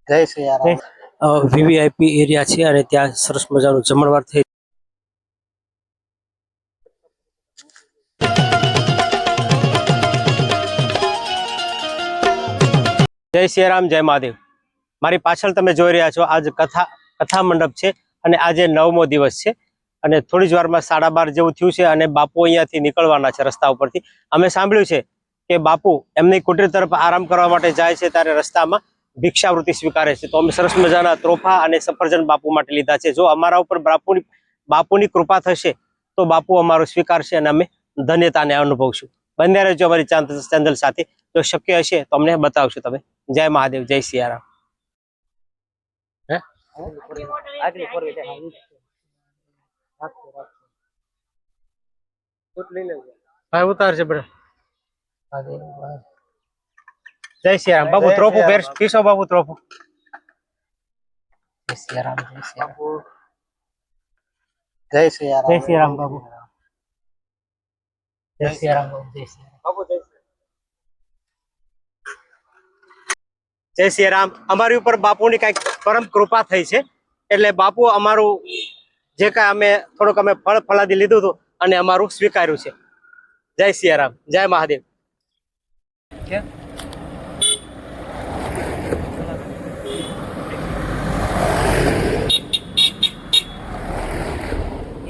જય Siyaram. VVIP area છે અને ત્યાં સરસ મજાનું જમણવાર થઈ જય સિયારામ જય મહાદેવ. મારી પાછળ તમે જોઈ રહ્યા છો આજ કથા મંડપ છે અને આજે 9મો દિવસ છે અને થોડી જ વારમાં 12:30 જેવું થયું છે અને બાપુ અહીંયાથી નીકળવાના છે રસ્તા ઉપરથી. અમે સાંભળ્યું છે કે બાપુ એમની કુટીર તરફ આરામ કરવા માટે જાય છે ત્યારે રસ્તામાં ભિક્ષાવૃત્તિ સ્વીકારે છે. તો અમે સરસ મજાના ત્રોફા અને સફરજન બાપુ માટે લીધા છે. જો અમારા ઉપર બાપુની કૃપા થશે તો બાપુ અમારો સ્વીકારશે અને અમે ધન્યતાને અનુભવશું. બંને રહેજો અમારી ચેનલ સાથે. જો શક્ય હશે તો અમને બતાવશો તમે. જય મહાદેવ જય સિયારામ. ઉતાર છે જય સિયારામ બાપુ. ત્રોફું પીસો બાપુ ત્રોફું. જય સિયારામ જય સિયારામ જય સિયારામ. જય સિયારામ બાપુ. જય સિયારામ બાપુ. જય સિયારામ. જય સિયારામ. અમારી ઉપર બાપુની કઈક પરમ કૃપા થઈ છે એટલે બાપુ અમારું જે કાંઈ અમે થોડુંક ફળાદી લીધું હતું અને અમારું સ્વીકાર્યું છે. જય સિયારામ જય મહાદેવ.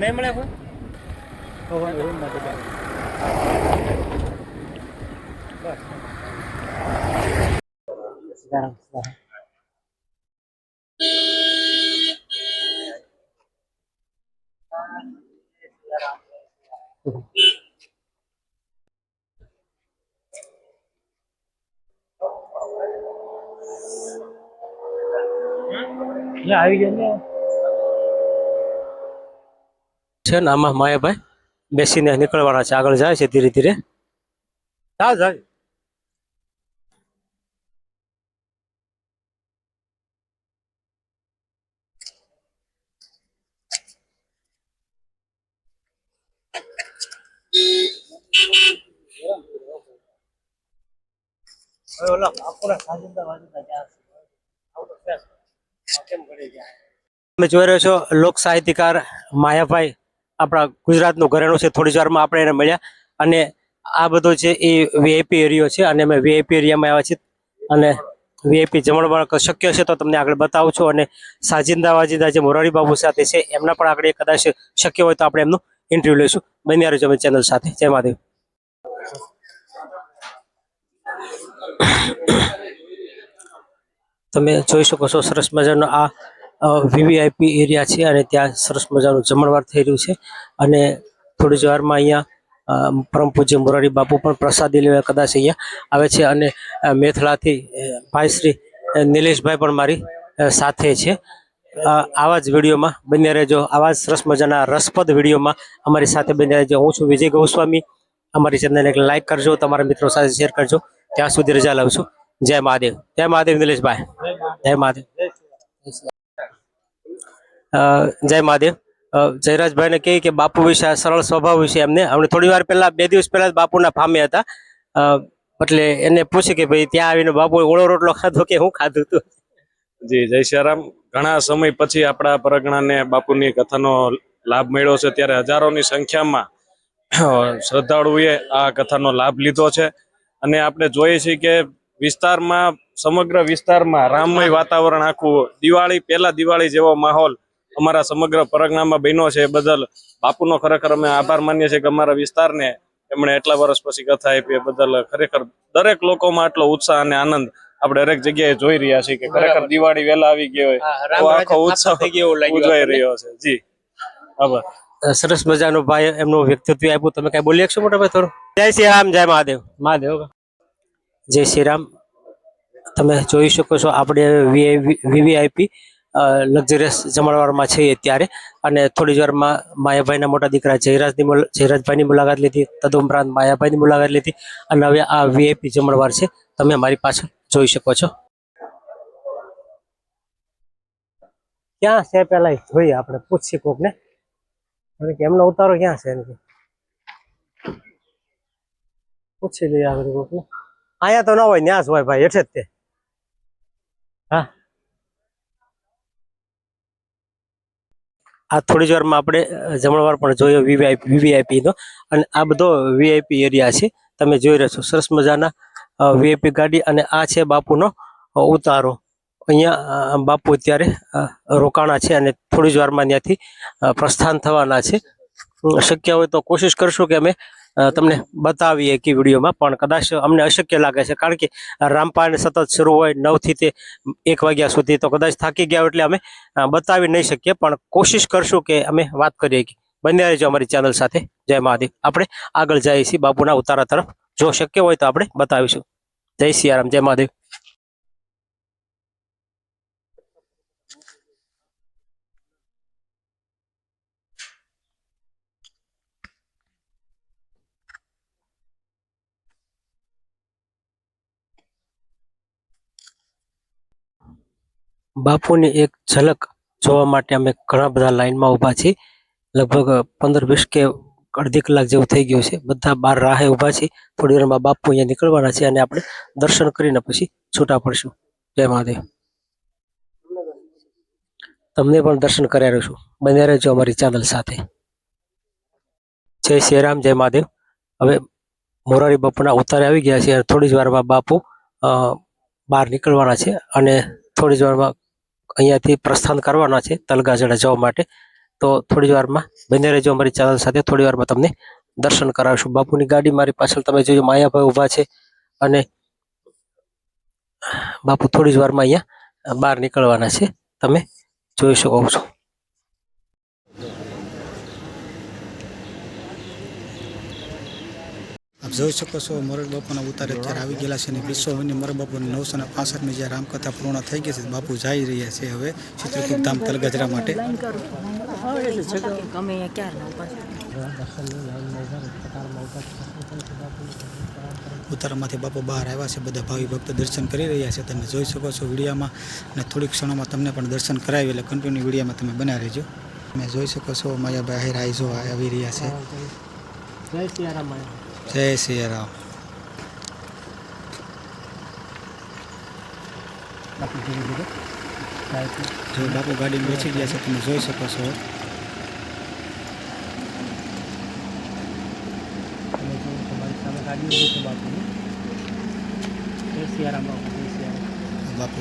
નહીં મળે કોઈ આવી ગયા છે ને આમાં માયાભાઈ બેસીને નીકળવાના છે. આગળ જાય છે ધીરે ધીરે. જાવ જાવ. તમે જોઈ રહ્યો છો લોક સાહિત્યકાર માયાભાઈ આપણા ગુજરાતનું ઘરેણું છે. થોડી જ વારમાં આપણે એને મળ્યા અને આ બધો છે એ વીઆઈપી એરિયો છે અને અમે વીઆઈપી એરિયામાં આવ્યા છીએ અને વીઆઈપી જમણવાર શક્ય છે તો તમને આગળ બતાવું છું. અને સાજિંદા વાજિંદા જે મોરારી બાબુ સાથે છે એમના પણ આગળ કદાચ શક્ય હોય તો આપણે એમનું ઇન્ટરવ્યુ લઈશું. બન્યા રહેજો અમે ચેનલ સાથે. જય મહાદેવ. તમે જોઈ શકો છો સરસ મજાનો આ વીવીઆઈપી એરિયા છે અને ત્યાં સરસ મજાનું જમણવાર થઈ રહ્યું છે અને થોડી જ વારમાં અહીંયા પરમ પૂજ્ય મોરારી બાપુ પણ પ્રસાદી લેવા કદાચ અહીંયા આવે છે અને મેથલાથી ભાઈ શ્રી નિલેશભાઈ પણ મારી સાથે છે. આવા જ વિડીયોમાં બન્યા રહેજો. આવા જ સરસ મજાના રસપ્રદ વિડીયોમાં અમારી સાથે બન્યા રહેજો. હું છું વિજય ગોસ્વામી. અમારી ચેનલને લાઈક કરજો, તમારા મિત્રો સાથે શેર કરજો. ત્યાં સુધી રજા લાવું છું. જય મહાદેવ. જય મહાદેવ નિલેશભાઈ. જય મહાદેવ. જય મહાદેવ. જયરાજભાઈને કહે કે બાપુ વિશે સરળ સ્વભાવ વિશે એમને હમણાં થોડી વાર પહેલા 2 દિવસ પહેલા બાપુના ફામે હતા એટલે એને પૂછે કે ભાઈ ત્યાં આવીને બાપુ ઓળો રોટલો ખાધો કે હું ખાધું હતું. જી જય સિયારામ. ઘણા સમય પછી આપણા પરગણાને બાપુની કથાનો લાભ મળ્યો છે ત્યારે હજારોની સંખ્યામાં શ્રદ્ધાળુએ આ કથાનો લાભ લીધો છે અને આપણે જોઈએ છીએ કે વિસ્તારમાં સમગ્ર વિસ્તારમાં રામમય વાતાવરણ આખું દિવાળી જેવો માહોલ અમારા સમગ્ર પરગણામાં બન્યો છે. એ બદલ બાપુનો ખરેખર અમે આભાર માનીએ છીએ કે અમારા વિસ્તારને એમણે એટલા વર્ષ પછી કથા આપી. એ બદલ ખરેખર દરેક લોકોમાં આટલો ઉત્સાહ અને આનંદ આપણે દરેક જગ્યાએ જોઈ રહ્યા છીએ કે ખરેખર દિવાળી વહેલા આવી ગઈ હોય તો આખો ઉત્સાહ ઉજવાઈ રહ્યો છે. જી આભાર. સરસ મજાનું ભાઈ એમનું વ્યક્તિત્વ આપ્યું. તમે કઈ બોલી શકશો મોટા ભાઈ થોડું? જય શ્રી રામ જય મહાદેવ. મહાદેવ જય શ્રી રામ. તમે જોઈ શકો છો આપણે વીવીઆઈપી લક્ઝરિયસ જમણવારમાં છીએ ત્યારે અને થોડી જ વારમાં માયાભાઈના મોટા દીકરા જયરાજભાઈની મુલાકાત લીધી. તદુપરાંત માયાભાઈની મુલાકાત લીધી અને હવે આ વીઆઈપી જમણવાર છે તમે મારી પાછળ જોઈ શકો છો. ક્યાં છે પેલા જોઈએ આપણે પૂછીએ કોકને કે એમનો ઉતારો ક્યાં છે એમ પૂછી લઈએ આગળ કોકને. અહીંયા તો ના હોય, ન્યાસ હોય ભાઈ, હેઠે જ તે. હા આ થોડી જ વારમાં આપણે જમણવાર પણ જોયો વીવીઆઈપી નો, અને આ બધો વીઆઈપી એરિયા છે. તમે જોઈ રહ્યા છો સરસ મજાના વીઆઈપી ગાડી, અને આ છે બાપુનો ઉતારો. અહીંયા બાપુ અત્યારે રોકાણા છે અને થોડી જ વારમાં ત્યાંથી પ્રસ્થાન થવાના છે. શક્ય હોય તો કોશિશ કરશું કે અમે તમને બતાવીએ કે વિડીયોમાં, પણ કદાચ અમને અશક્ય લાગે છે, કારણ કે રામપાળ સતત શરૂ હોય 9 થી તે 1 વાગ્યા સુધી, તો કદાચ થાકી ગયા એટલે અમે બતાવી નહીં શકીએ, પણ કોશિશ કરશું કે અમે વાત કરીએ. બન્યા રહેજો અમારી ચેનલ સાથે. જય મહાદેવ. આપણે આગળ જઈએ છીએ બાપુના ઉતારા તરફ. જો શક્ય હોય તો આપણે બતાવીશું. જય સિયારામ, જય મહાદેવ. બાપુની એક ઝલક જોવા માટે અમે ઘણા બધા લાઈનમાં ઊભા છીએ. લગભગ 15-20 કે અડધી કલાક જેવું થઈ ગયું છે. બધા બહાર રાહે ઊભા છે. થોડી વારમાં બાપુ અહીંયા નીકળવાના છે અને આપણે દર્શન કરીને પછી છૂટા પડશું. જય મહાદેવ. તમને પણ દર્શન કરાવી રહીશું. બન્યા રહેજો અમારી ચેનલ સાથે. જય શ્રી રામ, જય મહાદેવ. હવે મોરારી બાપુના ઉતારે આવી ગયા છે. થોડી જ વારમાં બાપુ બહાર નીકળવાના છે અને થોડી જ વારમાં અહીંયાથી પ્રસ્થાન કરવાના છે તલગાજડા જવા માટે. તો થોડી જ વારમાં બન્યા રહેજો અમારી ચેનલ સાથે. થોડી વારમાં તમને દર્શન કરાવીશું. બાપુની ગાડી મારી પાછળ તમે જોજો, માયાભાઈ ઊભા છે, અને બાપુ થોડી જ વારમાં અહીંયા બહાર નીકળવાના છે. તમે જોઈ શકો છો. આપ જોઈ શકો છો મોરારી બાપુના ઉતારે અત્યારે આવી ગયેલા છે, અને વિશ્વની મોરારી બાપુની 965મી જે રામકથા પૂર્ણ થઈ ગઈ છે, બાપુ જઈ રહ્યા છે હવે ચિત્રકૂટ ધામ તલગજરા માટે. ઉતારામાંથી બાપુ બહાર આવ્યા છે. બધા ભાવિ ભક્તો દર્શન કરી રહ્યા છે. તમે જોઈ શકો છો વિડીયોમાં, અને થોડીક ક્ષણોમાં તમને પણ દર્શન કરાવી, એટલે કન્ટિન્યુ વિડીયોમાં તમે બના રહેજો. તમે જોઈ શકો છો માયાભાઈ આહિર આઈજો આવી રહ્યા છે. જય સિયારામ. જય સિયારામ. જો બાપુ ગાડીમાં બેસી ગયા છે, તમે જોઈ શકો છો. બાપુ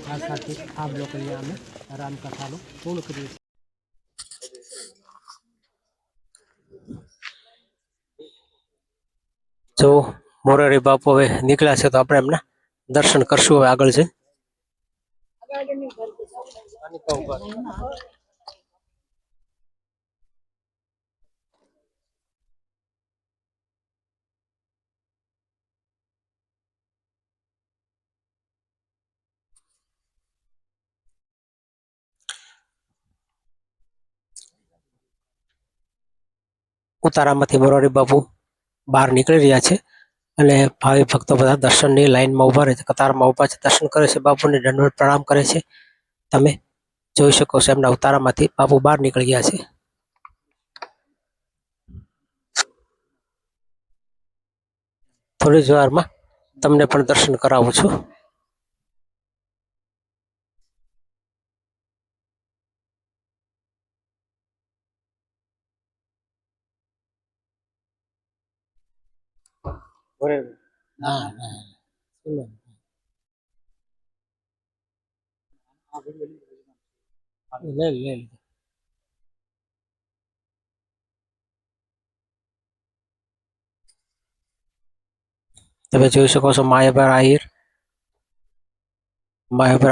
આ સાથે આ બ્લોક અહીંયા અમે રામકથાનું પૂર્ણ કરીએ છીએ. જો મોરારી બાપુ હવે નીકળ્યા છે, તો આપણે એમના દર્શન કરશું હવે આગળ જઈને. ઉતારામાંથી મોરારી બાપુ બહાર નીકળી રહ્યા છે, અને ભાવિ ભક્તો બધા દર્શનની લાઈનમાં ઊભા રહે છે, કતારમાં ઊભા છે, દર્શન કરે છે, બાપુને દંડવત પ્રણામ કરે છે. તમે જોઈ શકો છો એમના ઉતારામાંથી બાપુ બહાર નીકળી ગયા છે. થોડી જ વારમાં તમને પણ દર્શન કરાવું છું. તમે જોઈ શકો છો માયાભાઈ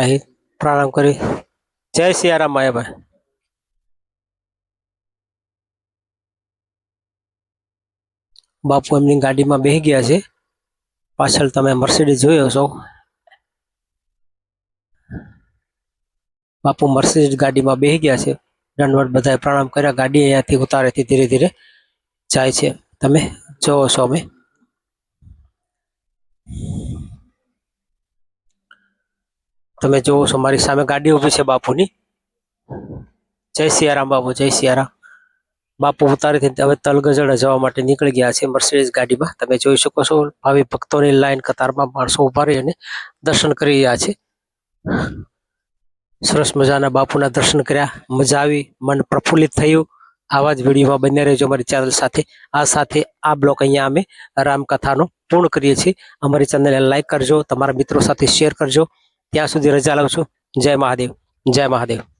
આહિર પ્રણામ કરી. જય સિયારામ માયાભાઈ. બાપુ એમની ગાડીમાં બેસી ગયા છે. પાછળ તમે મર્સિડીઝ જોયો છો. બાપુ મર્સિડીઝ ગાડીમાં બેસી ગયા છે. દંડવત બધાએ પ્રણામ કર્યા. ગાડી અહીંયાથી ઉતારેથી ધીરે ધીરે જાય છે. તમે જોવો છો. અમે તમે જોવો છો મારી સામે ગાડી ઊભી છે બાપુની. જય સિયારામ બાપુ, જય સિયારામ. બાપુ ઉતારીથી હવે તલગજડા જવા માટે નીકળી ગયા છે મર્સિડીઝ ગાડીમાં. તમે જોઈ શકો છો ભાવિ ભક્તોની લાઈન કતારમાં માણસો ઉભા રહી અને દર્શન કરી રહ્યા છે. સરસ મજાના બાપુના દર્શન કર્યા, મજા આવી, મન પ્રફુલ્લિત થયું. આવા જ વિડીયોમાં બન્યા રહેજો અમારી ચેનલ સાથે. આ સાથે આ બ્લોગ અહીંયા અમે રામકથાનો પૂર્ણ કરીએ છીએ. અમારી ચેનલને લાઈક કરજો, તમારા મિત્રો સાથે શેર કરજો. ત્યાં સુધી રજા લઉં છું. જય મહાદેવ, જય મહાદેવ.